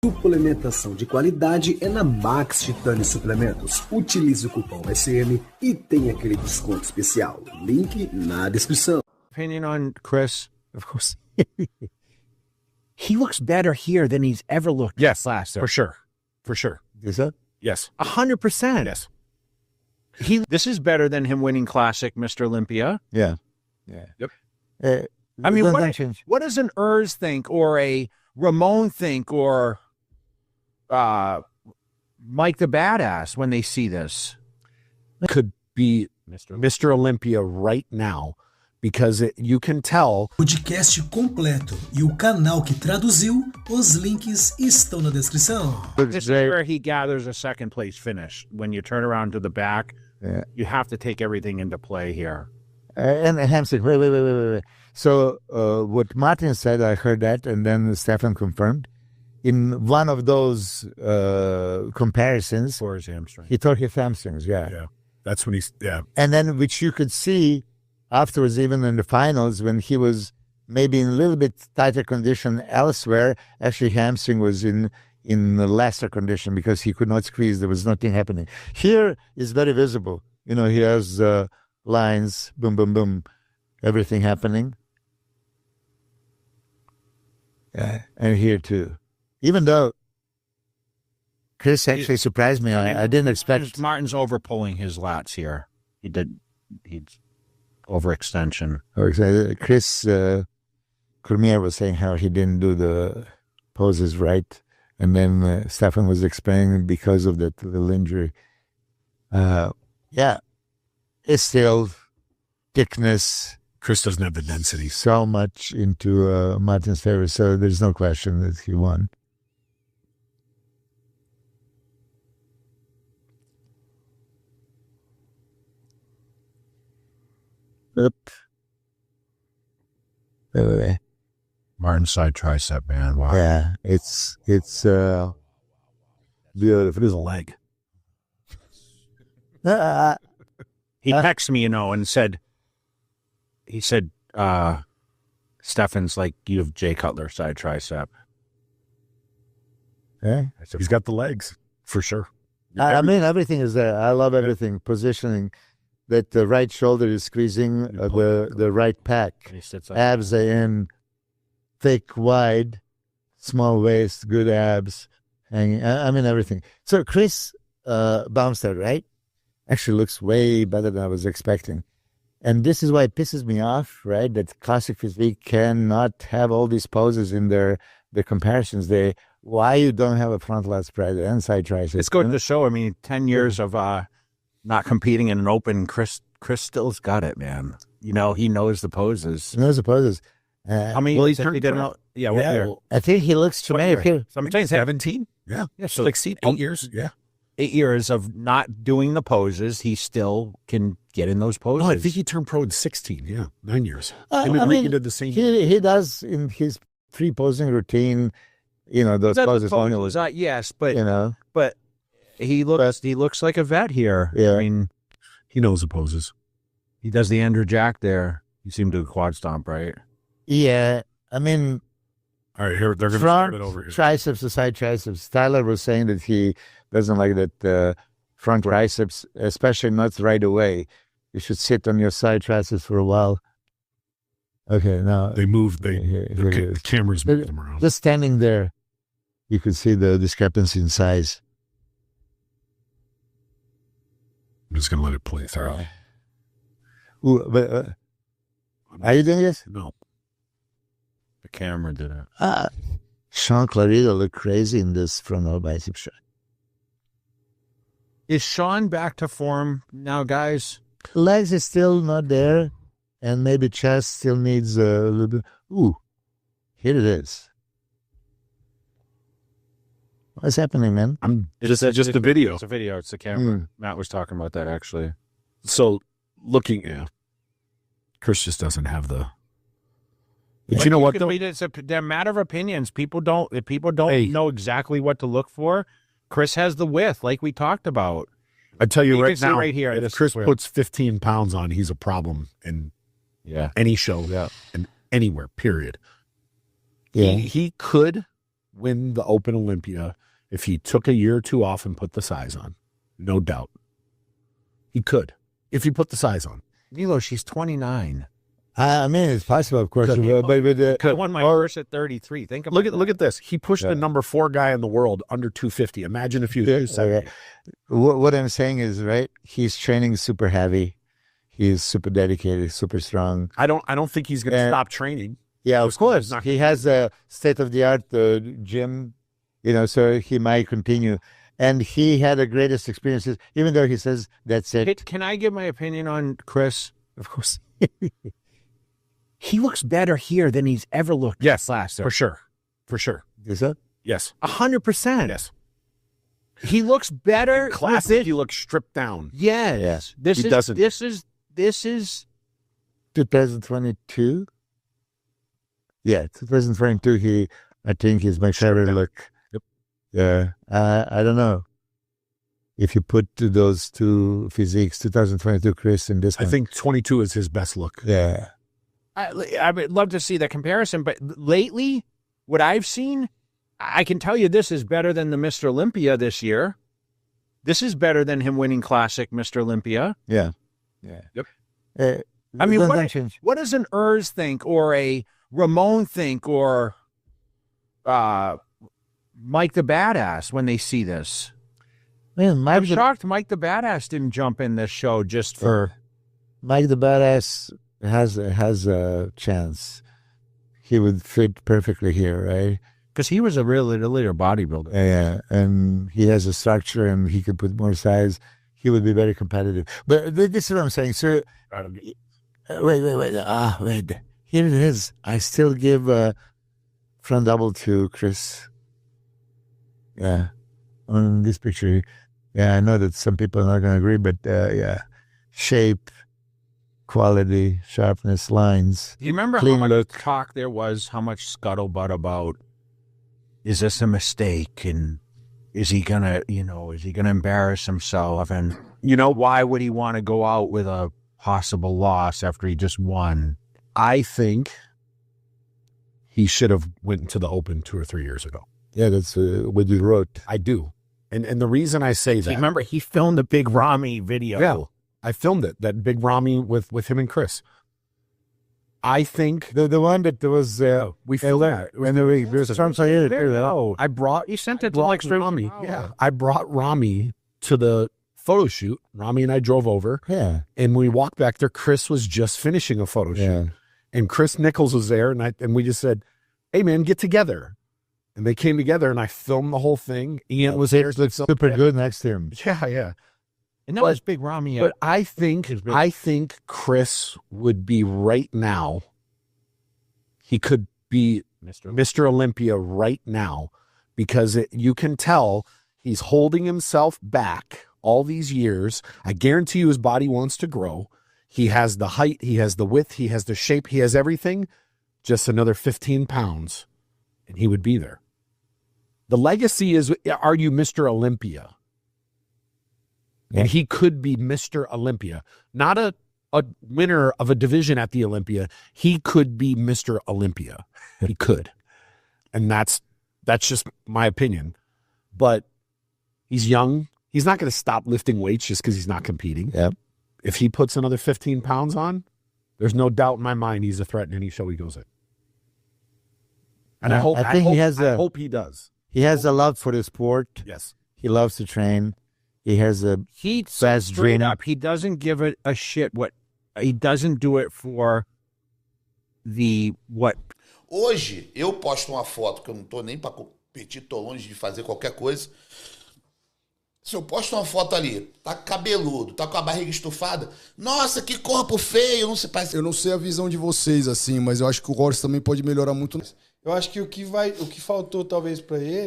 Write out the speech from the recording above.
Suplementação de qualidade é na Max Titânio Suplementos. Utilize o cupom SM e tem aquele desconto especial. Link na descrição. Opinion on Chris, of course. He looks better here than he's ever looked. Yes, last year. for sure. For sure. Is that? Yes. 100%. Yes. This is better than him winning Classic Mr. Olympia. Yeah. Yeah. Yep. I mean, what does an Urs think, or a Ramon think, or Mike the Badass when they see this? Could be Mr. Olympia right now, because you can tell. Podcast completo e o canal que traduziu, os links estão na descrição. This is where he gathers a second place finish. When you turn around to the back, you have to take everything into play here. And hamstring, wait. So what Martin said, I heard that, and then Stefan confirmed. In one of those comparisons, For his hamstring. he tore his hamstrings, Yeah. That's when he's, And then, which you could see afterwards, even in the finals, when he was maybe in a little bit tighter condition elsewhere, actually hamstring was in a lesser condition because he could not squeeze. There was nothing happening. Here is very visible. You know, he has lines, boom, boom, boom, everything happening. Yeah, and here too. Even though Chris actually surprised me, I didn't expect. Martin's over pulling his lats here. He's overextension. Chris Cormier was saying how he didn't do the poses right. And then Stefan was explaining because of that little injury. Yeah, it's still thickness. Chris doesn't have the density. So much into Martin's favor, so there's no question that he won. Wait. Martin's side tricep, man. Wow. Yeah, it's beautiful. It is a leg. He texted me, and said, Stefan's like, you have Jay Cutler side tricep. Yeah. He's got the legs, for sure. I mean, everything is there. I love everything. Positioning, that the right shoulder is squeezing the right pec. He sits like Abs are in, thick, wide, small waist, good abs. Hanging. I mean, everything. So Chris Bumstead, right? Actually looks way better than I was expecting. And this is why it pisses me off, right? That classic physique cannot have all these poses in the comparisons. Why you don't have a front lat spread and side triceps? It's going to show. I mean, 10 years of not competing in an open, Chris still's got it, man. You know, he knows the poses. He knows the poses. How many? Well, he's he didn't know. Yeah, what year? I think he looks to me. So I'm saying 17? Yeah. So like 8 years? Yeah. 8 years of not doing the poses, he still can get in those poses. Oh, I think he turned pro in 16. Yeah. 9 years. I mean, he did the same. He does in his free posing routine, those poses. Yes, but but he looks like a vet here. Yeah. I mean, he knows the poses. He does the Andrew Jack there. You see him do a quad stomp, right? Yeah, I mean, all right, here they're going to front start it over here. Triceps to side triceps. Tyler was saying that he doesn't like that front triceps, especially not right away. You should sit on your side triceps for a while. Okay, now They moved. Here The cameras moved them around. just standing there, you could see the discrepancy in size. I'm just going to let it play through. Ooh, but are you doing this? No. The camera did it. Sean Clarito looked crazy in this frontal bicep shot. Is Sean back to form now, guys? Legs is still not there, and maybe chest still needs a little bit. Ooh, here it is. What's happening, man? It's just a video. It's a video. It's the camera. Matt was talking about that, actually. So Chris just doesn't have the. But But you know what? It's a matter of opinions. People don't know exactly what to look for. Chris has the width, like we talked about. I tell you You right can see now, right here, if this Chris is where- puts 15 pounds on, he's a problem in Yeah. any show and anywhere, period. Yeah. He could win the Open Olympia if he took a year or two off and put the size on. No doubt. He could, if he put the size on. Milos, she's 29. I mean, it's possible, of course. I won my first at 33. Think about Look at this. He pushed the number 4 guy in the world under 250. Imagine if you okay. What I'm saying is, right, he's training super heavy. He's super dedicated, super strong. I don't think he's going to stop training. Yeah, of course. He has a state-of-the-art gym, so he might continue. And he had the greatest experiences, even though he says that's it. Can I give my opinion on Chris? Of course. He looks better here than he's ever looked. Yes, last year. For sure. Is that? Yes. 100%. Yes. He looks better. Classic. He looks stripped down. Yes. Yeah. This is 2022. Yeah, 2022. I think he's my favorite look. Yep. Yeah. I don't know if you put those two physiques, 2022 Chris and this one. I think 22 is his best look. Yeah. I would love to see the comparison, but lately, what I've seen, I can tell you this is better than the Mr. Olympia this year. This is better than him winning Classic Mr. Olympia. Yeah. Yeah. Yep. I mean, what does an Urs think, or a Ramon think, or Mike the Badass when they see this? Man, I'm shocked Mike the Badass didn't jump in this show just for... Mike the Badass has a chance. He would fit perfectly here, right? Because he was a really bodybuilder. Yeah, and he has a structure and he could put more size. He would be very competitive. But this is what I'm saying, sir. Wait. Here it is. I still give front double to Chris. Yeah, on this picture. Yeah, I know that some people are not going to agree, but yeah, shape, quality, sharpness, lines. Do you remember how much talk there was, how much scuttlebutt about, is this a mistake, and is he gonna embarrass himself, and why would he want to go out with a possible loss after he just won? I think he should have went to the Open 2 or 3 years ago. Yeah, that's what you wrote. I do. And the reason I say that... Remember, he filmed the Big Ramy video. Yeah, I filmed it, that Big Ramy with him and Chris. I think... The one that was... we filmed that. When there's I brought... He sent it to like Ramy. Yeah, I brought Ramy to the photo shoot. Ramy and I drove over. Yeah. And when we walked back there, Chris was just finishing a photo shoot. Yeah. And Chris Nichols was there, and we just said, hey, man, get together. And they came together, and I filmed the whole thing. Ian was there. Looked super good next to him. Yeah. And that was Big Ramy. But I think Chris would be right now. He could be Mr. Olympia right now, because you can tell he's holding himself back all these years. I guarantee you his body wants to grow. He has the height, he has the width, he has the shape, he has everything. Just another 15 pounds, and he would be there. The legacy is, are you Mr. Olympia? Yeah. And he could be Mr. Olympia. Not a winner of a division at the Olympia. He could be Mr. Olympia. He could. And that's just my opinion. But he's young. He's not going to stop lifting weights just because he's not competing. Yep. If he puts another 15 pounds on, there's no doubt in my mind he's a threat in any show he goes in. And I hope he does. He has a love for the sport. Yes. He loves to train. He has a fast straight dream. up. He doesn't give it a shit. He doesn't do it for the what. Hoje, eu posto uma foto que eu não tô nem para competir, tô longe de fazer qualquer coisa. Se eu posto uma foto ali, tá cabeludo, tá com a barriga estufada, nossa, que corpo feio, não se parece. Eu não sei a visão de vocês, assim, mas eu acho que o Horst também pode melhorar muito. Eu acho que o que faltou talvez para ele